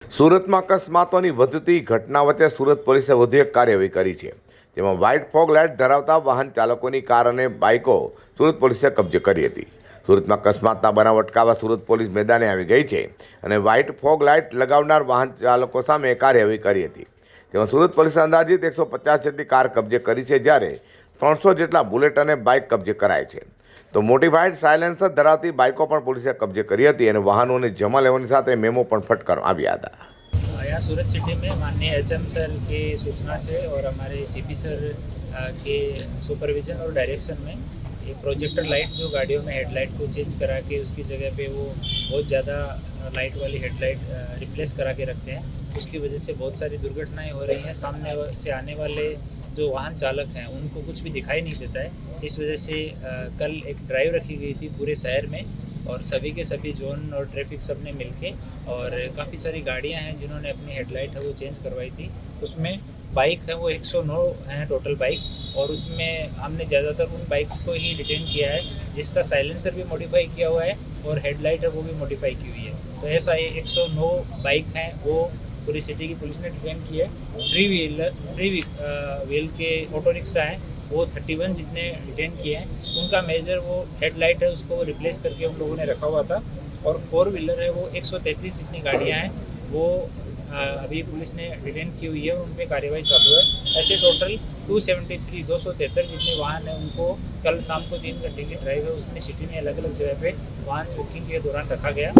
સુરતમાં અકસ્માતોની વધતી ઘટના વચ્ચે સુરત પોલીસે વધુ એક કાર્યવાહી કરી છે, જેમાં વ્હાઇટ ફોગ લાઇટ ધરાવતા વાહન ચાલકોની કાર અને બાઇકો સુરત પોલીસે કબજે કરી હતી. સુરતમાં અકસ્માતના બનાવ અટકાવવા સુરત પોલીસ મેદાને આવી ગઈ છે અને વ્હાઇટ ફોગ લાઇટ લગાવનાર વાહન ચાલકો સામે કાર્યવાહી કરી હતી. તેમાં સુરત પોલીસે અંદાજિત 150 જેટલી કાર કબજે કરી છે, જ્યારે 300 જેટલા બુલેટ અને બાઇક કબજે કરાય છે. તો મોડિફાઈડ સાયલેન્સર ધરાવતી બાઇકો પણ પોલીસે કબજે કરી હતી અને વાહનોને જમા લેવાની સાથે મેમો પણ ફટકારવામાં આવ્યા હતા. यहाँ सूरत सिटी में माननीय एचएम सर की सूचना से और हमारे सीपी सर के सुपरविजन और डायरेक्शन में ये प्रोजेक्टर लाइट जो गाड़ियों में हेडलाइट को चेंज करा के उसकी जगह पे वो बहुत ज़्यादा लाइट वाली हेडलाइट रिप्लेस करा के रखते हैं, उसकी वजह से बहुत सारी दुर्घटनाएं हो रही हैं। सामने से आने वाले जो वाहन चालक हैं उनको कुछ भी दिखाई नहीं देता है। इस वजह से कल एक ड्राइव रखी गई थी पूरे शहर में और सभी के सभी जोन और ट्रैफिक सब ने मिलके और काफ़ी सारी गाड़ियां हैं जिन्होंने अपनी हेडलाइट है वो चेंज करवाई थी। उसमें बाइक है वो 109 हैं टोटल बाइक, और उसमें हमने ज़्यादातर उन बाइक्स को ही डिटेन किया है जिसका साइलेंसर भी मॉडिफाई किया हुआ है और हेडलाइट है वो भी मॉडिफाई की हुई है। तो ऐसा ये 109 बाइक हैं वो पूरी सिटी की पुलिस ने डिटेन की है। थ्री व्हील के ऑटो रिक्शा हैं वो 31 जितने डिटेन किए हैं, उनका मेजर वो हेडलाइट है उसको रिप्लेस करके हम लोगों ने रखा हुआ था। और 4 व्हीलर है वो 133 जितनी गाड़ियाँ हैं वो अभी पुलिस ने डिटेन की हुई है, उन पर कार्रवाई चालू है। ऐसे टोटल 273 जितने वाहन हैं उनको कल शाम को 3 घंटे की ड्राइव है उसमें सिटी में अलग अलग जगह पे वाहन चेकिंग के दौरान रखा गया